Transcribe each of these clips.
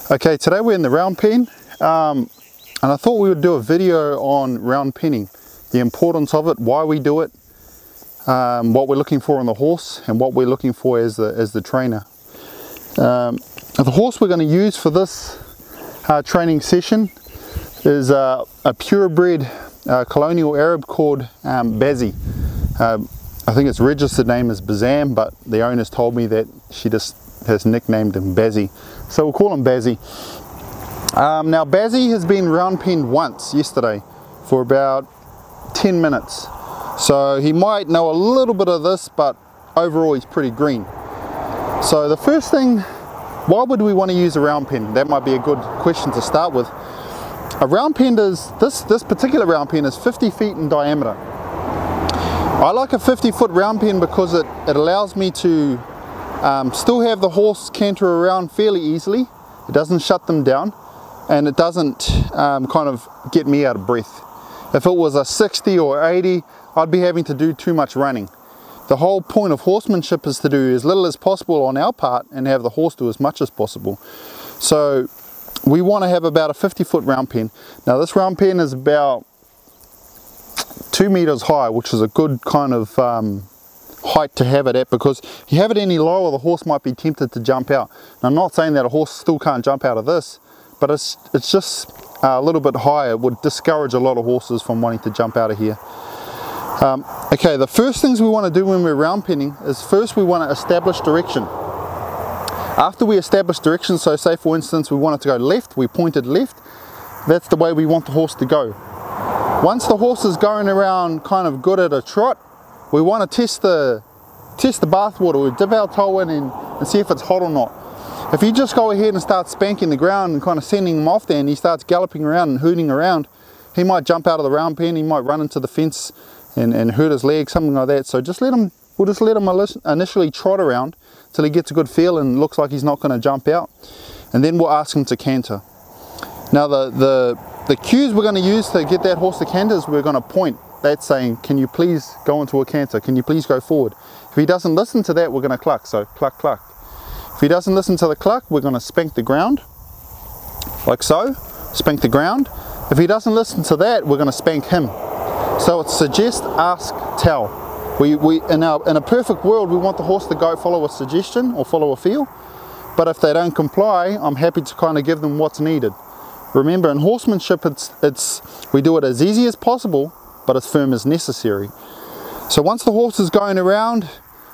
Okay, today we're in the round pen, and I thought we would do a video on round penning, the importance of it, why we do it, what we're looking for on the horse, and what we're looking for as the trainer. The horse we're going to use for this training session is a purebred colonial Arab called Bazzi. I think its registered name is Bazam, but the owner's told me that she just has nicknamed him Bazzi, so we'll call him Bazzi. Now Bazzi has been round penned once yesterday for about 10 minutes, so he might know a little bit of this, but overall he's pretty green. So the first thing, why would we want to use a round pen? That might be a good question to start with. A round pen is, this particular round pen is 50 feet in diameter. I like a 50-foot round pen because it allows me to still have the horse canter around fairly easily. It doesn't shut them down, and it doesn't kind of get me out of breath. If it was a 60 or 80, I'd be having to do too much running. The whole point of horsemanship is to do as little as possible on our part and have the horse do as much as possible. So we want to have about a 50-foot round pen. Now this round pen is about 2 meters high, which is a good kind of height to have it at, because if you have it any lower, the horse might be tempted to jump out. Now, I'm not saying that a horse still can't jump out of this, but it's just a little bit higher. It would discourage a lot of horses from wanting to jump out of here. Okay, the first things we want to do when we're round penning is first we want to establish direction. After we establish direction, so say for instance we want it to go left, we pointed left, that's the way we want the horse to go. Once the horse is going around kind of good at a trot, we want to test the bath water. We dip our toe in and see if it's hot or not. If you just go ahead and start spanking the ground and kind of sending him off there, and he starts galloping around and hooting around, he might jump out of the round pen, he might run into the fence and hurt his leg, something like that. So just we'll just let him initially trot around till he gets a good feel and looks like he's not going to jump out, and then we'll ask him to canter. Now the cues we're going to use to get that horse to canter is we're going to point. That's saying, can you please go into a canter? Can you please go forward? If he doesn't listen to that, we're going to cluck. So cluck, cluck. If he doesn't listen to the cluck, we're going to spank the ground, like so. Spank the ground. If he doesn't listen to that, we're going to spank him. So it's suggest, ask, tell. In a perfect world, we want the horse to go follow a suggestion or follow a feel. But if they don't comply, I'm happy to kind of give them what's needed. Remember, in horsemanship, we do it as easy as possible, but as firm as necessary. So once the horse is going around,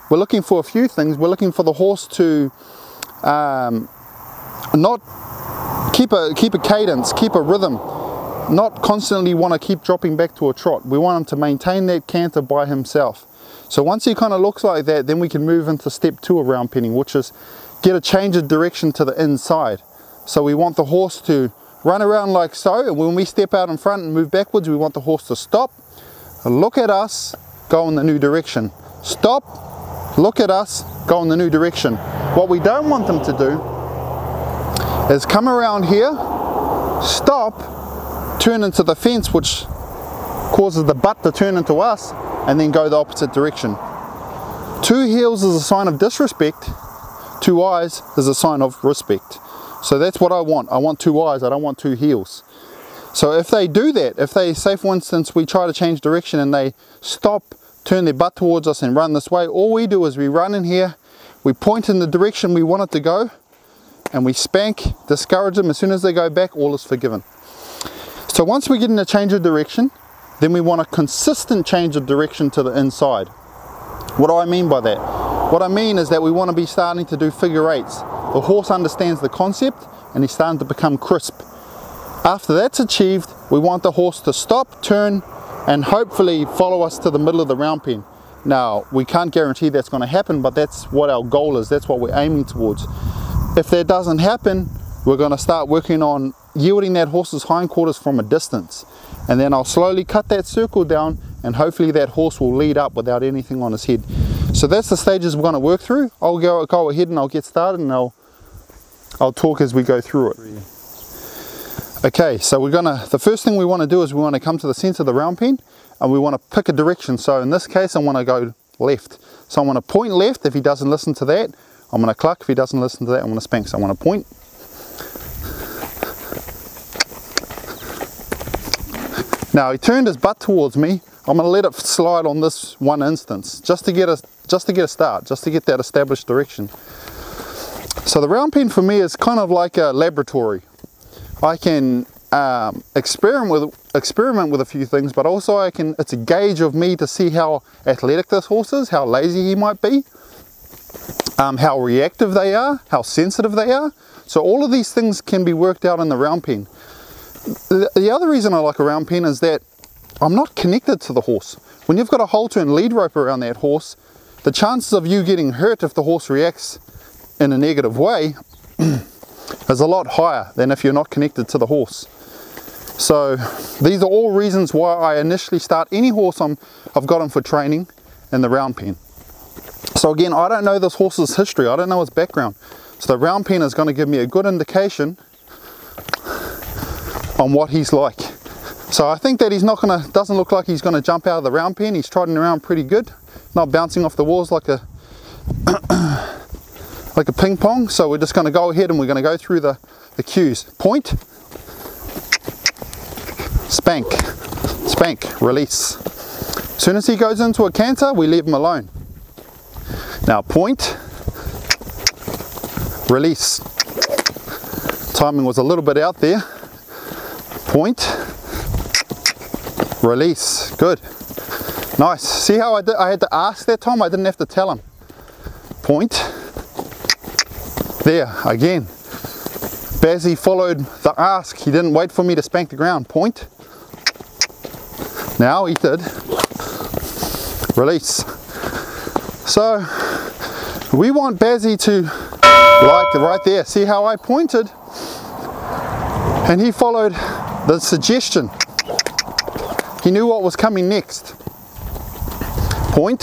we're looking for a few things. We're looking for the horse to not keep a cadence, keep a rhythm, not constantly want to keep dropping back to a trot. We want him to maintain that canter by himself. So once he kind of looks like that, then we can move into step 2 of round penning, which is get a change of direction to the inside. So we want the horse to run around like so, and when we step out in front and move backwards, we want the horse to stop, look at us, go in the new direction. Stop, look at us, go in the new direction. What we don't want them to do is come around here, stop, turn into the fence, which causes the butt to turn into us, and then go the opposite direction. 2 heels is a sign of disrespect, 2 eyes is a sign of respect. So that's what I want. I want 2 eyes, I don't want 2 heels. So if they do that, if they, say for instance, we try to change direction and they stop, turn their butt towards us and run this way, all we do is we run in here, we point in the direction we want it to go, and we spank, discourage them. As soon as they go back, all is forgiven. So once we get in a change of direction, then we want a consistent change of direction to the inside. What do I mean by that? What I mean is that we want to be starting to do figure 8s. The horse understands the concept and he's starting to become crisp. After that's achieved, we want the horse to stop, turn, and hopefully follow us to the middle of the round pen. Now, we can't guarantee that's going to happen, but that's what our goal is. That's what we're aiming towards. If that doesn't happen, we're going to start working on yielding that horse's hindquarters from a distance. And then I'll slowly cut that circle down, and hopefully that horse will lead up without anything on his head. So that's the stages we're going to work through. I'll go ahead and I'll get started, and I'll talk as we go through it. Okay, so the first thing we want to do is we want to come to the center of the round pen, and we want to pick a direction. So in this case, I want to go left. So I want to point left. If he doesn't listen to that, I'm going to cluck. If he doesn't listen to that, I'm going to spank. So I want to point, Now he turned his butt towards me. I'm going to let it slide on this one instance, just to get a start, just to get that established direction. So the round pen for me is kind of like a laboratory. I can experiment with a few things, but also it's a gauge of me to see how athletic this horse is, how lazy he might be, how reactive they are, how sensitive they are. So all of these things can be worked out in the round pen. The other reason I like a round pen is that I'm not connected to the horse. When you've got a halter and lead rope around that horse, the chances of you getting hurt if the horse reacts in a negative way is a lot higher than if you're not connected to the horse. So these are all reasons why I initially start any horse I've got him for training in the round pen. So again, I don't know this horse's history, I don't know his background. So the round pen is going to give me a good indication on what he's like. So I think that doesn't look like he's going to jump out of the round pen. He's trotting around pretty good, not bouncing off the walls like a like a ping pong. So we're just going to go ahead and we're going to go through the cues. Point, spank, spank, release. As soon as he goes into a canter, we leave him alone. Now point, release. Timing was a little bit out there. Point, release. Good. Nice. See how I had to ask that time? I didn't have to tell him. Point. There, again. Bazzy followed the ask. He didn't wait for me to spank the ground. Point. Now he did. Release. So, we want Bazzy to, like right there, see how I pointed? And he followed the suggestion. He knew what was coming next. Point.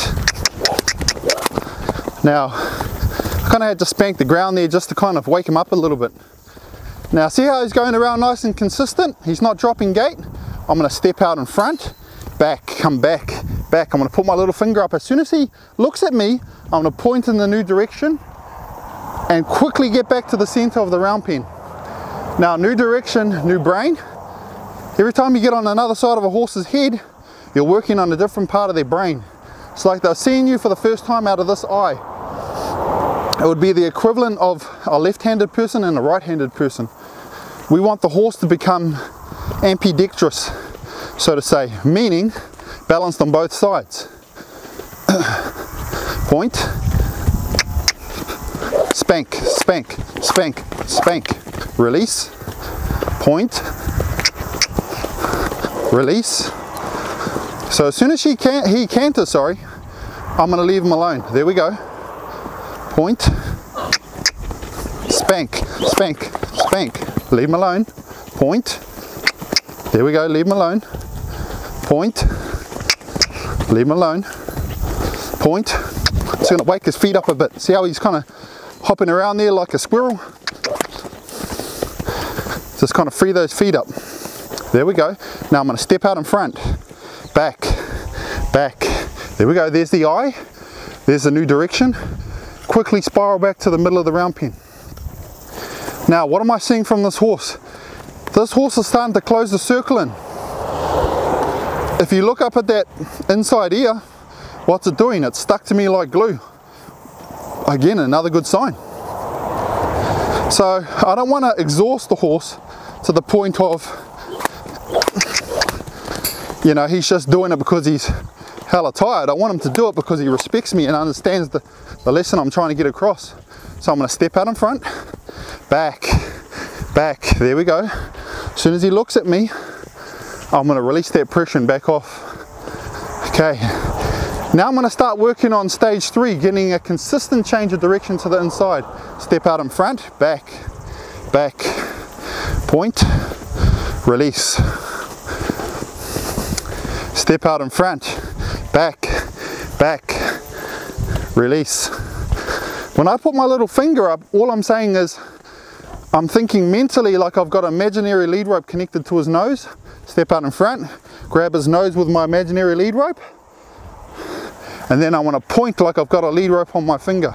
Now, I kind of had to spank the ground there just to kind of wake him up a little bit. Now, see how he's going around nice and consistent? He's not dropping gait. I'm going to step out in front, back, come back, back. I'm going to put my little finger up. As soon as he looks at me, I'm going to point in the new direction and quickly get back to the center of the round pen. Now, new direction, new brain. Every time you get on another side of a horse's head, you're working on a different part of their brain. It's like they're seeing you for the first time out of this eye. It would be the equivalent of a left-handed person and a right-handed person. We want the horse to become ambidextrous, so to say, meaning balanced on both sides. Point, spank, spank, spank, spank, release, point, release. So as soon as he canters, I'm going to leave him alone. There we go. Point, spank, spank, spank, leave him alone. Point, there we go, leave him alone. Point, leave him alone. Point, just going to wake his feet up a bit. See how he's kind of hopping around there like a squirrel? Just kind of free those feet up. There we go. Now I'm going to step out in front. Back, back. There we go. There's the eye. There's the new direction. Quickly spiral back to the middle of the round pen. Now, what am I seeing from this horse? This horse is starting to close the circle in. If you look up at that inside ear, what's it doing? It's stuck to me like glue. Again, another good sign. So I don't want to exhaust the horse to the point of, you know, he's just doing it because he's hella tired. I want him to do it because he respects me and understands the lesson I'm trying to get across. So I'm going to step out in front, back, back, there we go. As soon as he looks at me, I'm going to release that pressure and back off. Okay, now I'm going to start working on stage 3, getting a consistent change of direction to the inside. Step out in front, back, back, point, release. Step out in front, back, back, release. When I put my little finger up, all I'm saying is I'm thinking mentally like I've got an imaginary lead rope connected to his nose. Step out in front, grab his nose with my imaginary lead rope, and then I want to point like I've got a lead rope on my finger.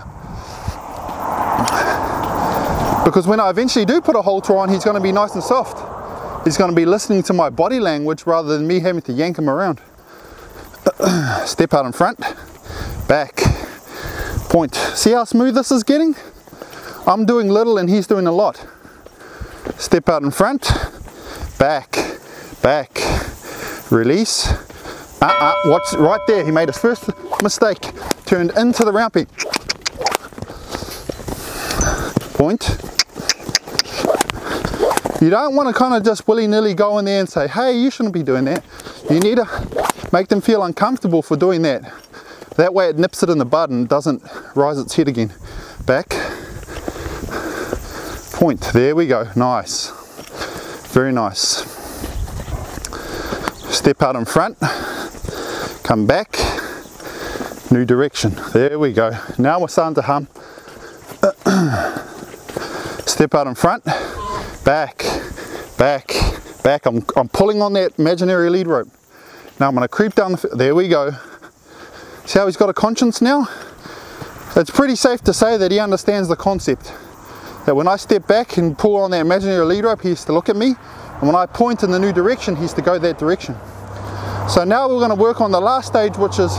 Because when I eventually do put a halter on, he's going to be nice and soft. He's going to be listening to my body language rather than me having to yank him around. Step out in front, back, point. See how smooth this is getting? I'm doing little and he's doing a lot. Step out in front, back, back, release. Watch right there, he made his first mistake. Turned into the round pen. Point. You don't want to kind of just willy-nilly go in there and say, hey, you shouldn't be doing that. You need to make them feel uncomfortable for doing that. That way it nips it in the bud and doesn't rise its head again. Back. Point. There we go. Nice. Very nice. Step out in front. Come back. New direction. There we go. Now we're starting to hum. Step out in front. Back, back, back. I'm pulling on that imaginary lead rope. Now I'm going to creep down the... There we go. See how he's got a conscience now? It's pretty safe to say that he understands the concept. That when I step back and pull on that imaginary lead rope, he has to look at me. And when I point in the new direction, he's to go that direction. So now we're going to work on the last stage, which is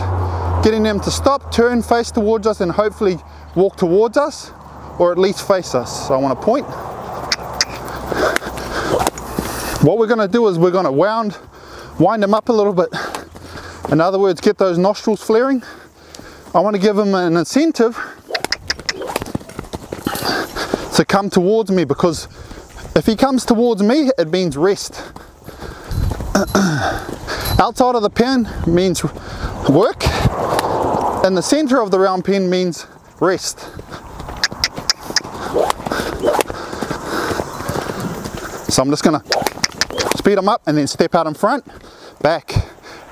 getting them to stop, turn, face towards us, and hopefully walk towards us, or at least face us. So I want to point. What we're going to do is we're going to wind them up a little bit. In other words, get those nostrils flaring. I want to give him an incentive to come towards me, because if he comes towards me, it means rest. Outside of the pen means work. In the center of the round pen means rest. So I'm just going to speed them up and then step out in front, back,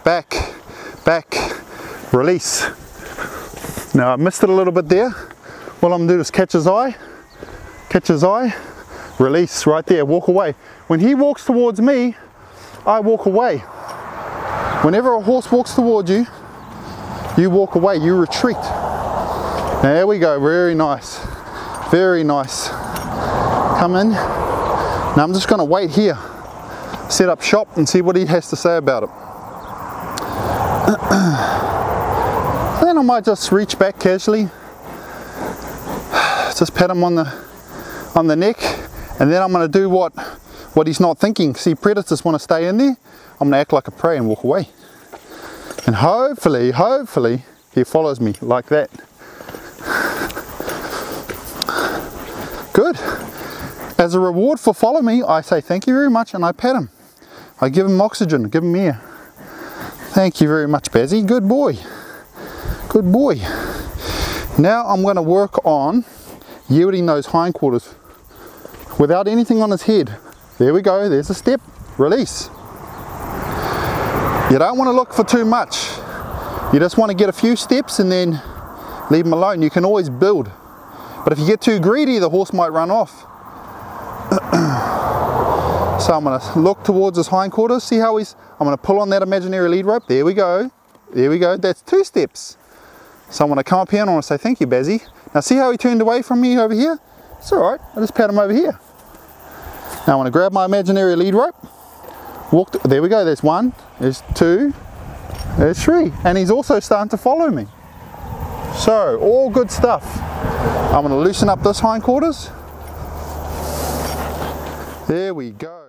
back, back, release. Now I missed it a little bit there. What I'm going to do is catch his eye, release right there, walk away. When he walks towards me, I walk away. Whenever a horse walks towards you, you walk away, you retreat. There we go, very nice, very nice. Come in. Now I'm just going to wait here, set up shop and see what he has to say about it. Then I might just reach back casually, just pat him on the neck, and then I'm going to do what he's not thinking. See, predators want to stay in there. I'm going to act like a prey and walk away. And hopefully he follows me like that. Good. As a reward for following me, I say thank you very much and I pat him. I give him oxygen, give him air. Thank you very much, Bazzy. Good boy. Good boy. Now I'm going to work on yielding those hindquarters without anything on his head. There we go. There's a step. Release. You don't want to look for too much. You just want to get a few steps and then leave him alone. You can always build. But if you get too greedy, the horse might run off. So I'm going to look towards his hindquarters. See how I'm going to pull on that imaginary lead rope. There we go. There we go. That's 2 steps. So I'm going to come up here and I want to say thank you, Bazzy. Now see how he turned away from me over here? It's alright. I just pat him over here. Now I want to grab my imaginary lead rope. There we go. There's 1. There's 2. There's 3. And he's also starting to follow me. So all good stuff. I'm going to loosen up this hindquarters. There we go.